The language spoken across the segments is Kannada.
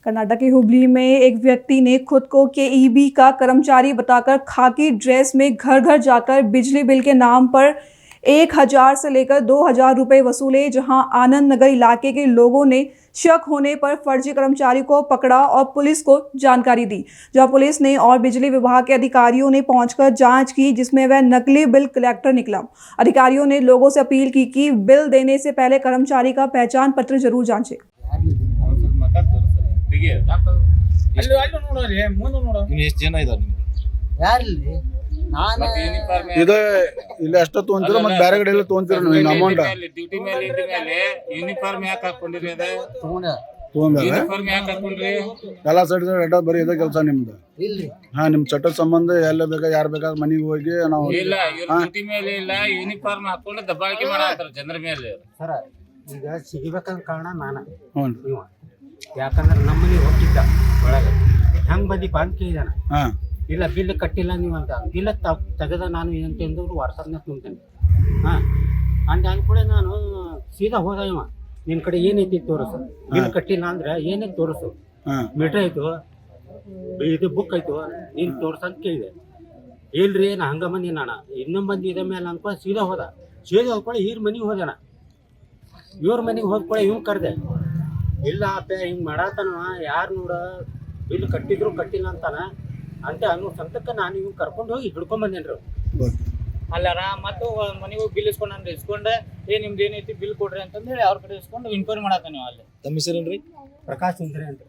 कर्नाटक के हुबली में एक व्यक्ति ने खुद को केईबी का कर्मचारी बताकर खाकी ड्रेस में घर घर जाकर बिजली बिल के नाम पर 1,000 से लेकर 2,000 रुपए वसूले। जहां आनंद नगर इलाके के लोगों ने शक होने पर फर्जी कर्मचारी को पकड़ा और पुलिस को जानकारी दी। जहां पुलिस ने और बिजली विभाग के अधिकारियों ने पहुंचकर जांच की, जिसमें वह नकली बिल कलेक्टर निकला। अधिकारियों ने लोगों से अपील की कि बिल देने से पहले कर्मचारी का पहचान पत्र जरूर जांचें। ಎಷ್ಟು ಜನ ಇದ್ದಾರೆ ಯಾರಿಲ್ರಿ ನಾನು ಇದು ಇಲ್ಲಿ ಅಷ್ಟ ತೊಗೊಂತೀರ ಮತ್ತೆ ಬೇರೆ ಕಡೆ ಎಲ್ಲ ತೊಗೊಂತೀರ ನೀವು ಅಮೌಂಟ್ ಡ್ಯೂಟಿ ಮೇಲೆ ಇದ್ದ ಮೇಲೆ ಯೂನಿಫಾರ್ಮ್ ಯಾಕೆ ಹಾಕೊಂಡಿರಿ ಅದ ತೊಗೊಂಡಾಗ ಯೂನಿಫಾರ್ಮ್ ಯಾಕೆ ಹಾಕೊಂಡ್ರಿ ಎಲ್ಲ ಸೈಡ್ ಅಡ್ಡ ಬರೀ ಇದೇ ಕೆಲಸ ನಿಮ್ದು. ಇಲ್ರಿ ಹಾ ನಿಮ್ ಚಟ್ಟದ ಸಂಬಂಧ ಎಲ್ಲ ಬೇಕಾ ಯಾರು ಬೇಕಾದ್ರೆ ಮನೆಗೆ ಹೋಗಿ ನಾವು ಇಲ್ಲ ಇವ್ರ ಡ್ಯೂಟಿ ಮೇಲೆ ಇಲ್ಲ ಯೂನಿಫಾರ್ಮ್ ಹಾಕೊಂಡು ದಬ್ಬಾಳಿಕೆ ಮಾಡತ್ತಾರ ಜನರ ಮೇಲೆ. ಸರ ಈಗ ಸಿಗಬೇಕಂತ ಕಾರಣ ನಾನು ಹ್ಞೂ ಇವ ಯಾಕಂದ್ರೆ ನಮ್ಮನೆ ಹೋಗಿದ್ದ ಒಳಗೆ ಹೆಂಗೆ ಬಂದಿಪ್ಪ ಅಂತ ಕೇಳಿದಾನ. ಹಾ ಇಲ್ಲ ಬಿಲ್ ಕಟ್ಟಿಲ್ಲ ನೀವು ಅಂತ ಬಿಲ್ ತೆಗೆದ ನಾನು ಏನಂತ ಅಂದವ್ರು ವಾಟ್ಸಪ್ನಾಗ ತುಂಬ್ತೇನೆ. ಹಾಂ ಅಂದ ಅಂದ್ಕೂಳೆ ನಾನು ಸೀದಾ ಹೋದ ಇವ ನಿನ್ನ ಕಡೆ ಏನೈತಿ ತೋರಿಸು, ಬಿಲ್ ಕಟ್ಟಿಲ್ಲ ಅಂದ್ರೆ ಏನೈತಿ ತೋರಿಸು, ಹಾ ಮೀಟ್ರ್ ಆಯಿತು ಇದು ಬುಕ್ ಆಯಿತು ನೀನು ತೋರ್ಸಂತ ಕೇಳಿದೆ. ಇಲ್ರಿ ನಾ ಹಂಗೆ ಬಂದಿ ನಾನು ಇನ್ನೊಂದು ಬಂದು ಇದ ಮೇಲೆ ಅಂದ್ಕೊಂಡು ಸೀದಾ ಹೋದ್ಕೊಳ್ಳಿ ಇವ್ರ ಮನೆಗೆ ಹೋದಣ. ಇವ್ರ ಮನೆಗೆ ಹೋದ್ಕೊಳ್ಳಿ ಇವ್ ಕರೆದೆ. ಇಲ್ಲ ಅಪ್ಪ ಹಿಂಗೆ ಮಾಡತ್ತಾನ ಯಾರು ನೋಡ ಬಿಲ್ ಕಟ್ಟಿದ್ರು ಕಟ್ಟಿಲ್ಲ ಅಂತಾನ ಅಂತ ಅನ್ನೋ ಸಂತಕ್ಕೆ ನಾನು ಇವ್ ಕರ್ಕೊಂಡು ಹೋಗಿ ಹಿಡ್ಕೊಂಬಂದೇನ್ರಿ. ಅಲ್ಲಾರ ಮತ್ತು ಮನೆಗೆ ಹೋಗಿ ಬಿಲ್ ಇಸ್ಕೊಂಡ್ರೆ ನಿಮ್ದು ಏನೈತಿ ಬಿಲ್ ಕೊಡ್ರಿ ಅಂತಂದೇಳಿ ಅವ್ರ ಕಡೆ ಇಸ್ಕೊಂಡು ಇನ್ಕ್ವೈರಿ ಮಾಡತ್ತ ನೀವು. ಅಲ್ಲಿ ತಮ್ಮ ಹೆಸರೇನ್ರಿ? ಪ್ರಕಾಶ್ ಇಂದ್ರಿ ಅಂತ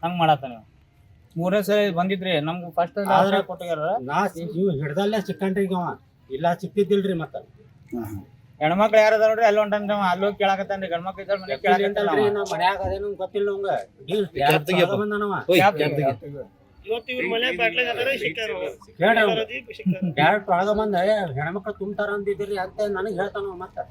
ಹಂಗೆ ಮಾಡತ್ತ ನೀವು. ಮೂರನೇ ಸರಿ ಬಂದಿದ್ರಿ ನಮ್ಗೆ ಫಸ್ಟ್ ಕೊಟ್ಟಿಗಾರ ನಾ ಇವ್ ಹಿಡ್ದಲ್ಲೇ ಸಿಕ್ಕಂಡ್ರಿ ಈಗ ಅವ ಇಲ್ಲ ಸಿಕ್ತಿದ್ದಿಲ್ರಿ. ಮತ್ತೆ ಹೆಣ್ಮಕ್ಳು ಯಾರು ಅದಾರ ನೋಡ್ರಿ ಅಲ್ಲಿ ಹೊಂಟನ್ರಿ ಅವ ಅಲ್ಲಿ ಹೋಗಿ ಕೇಳಾಕತ್ತಾನ್ರಿ. ಗಂಡ್ಮಕ್ಳು ಇದ್ದಾರ ಮನೆ ಕೇಳಾಕತ್ತಲ್ರಿ. ನಾ ಮನ್ಯಾಗ ಅದೇನು ಗೊತ್ತಿಲ್ಲ ಅವಂಗ ಬಂದನವ. ಇವತ್ತು ಇವ್ರ ಮನೆ ಬಾಟ್ಲಾಗ ಅದಾರ ಸಿಕ್ಕಾರ ಕೇಳ್ರಿ ಡೈರೆಕ್ಟ್ ಒಳಗ ಬಂದ ಹೆಣ್ಮಕ್ಳು ತುಂಬ್ತಾರ ಅಂದಿದ್ರಿ ಅಂತ ನನಗೆ ಹೇಳ್ತಾನ ಮತ್ತೆ.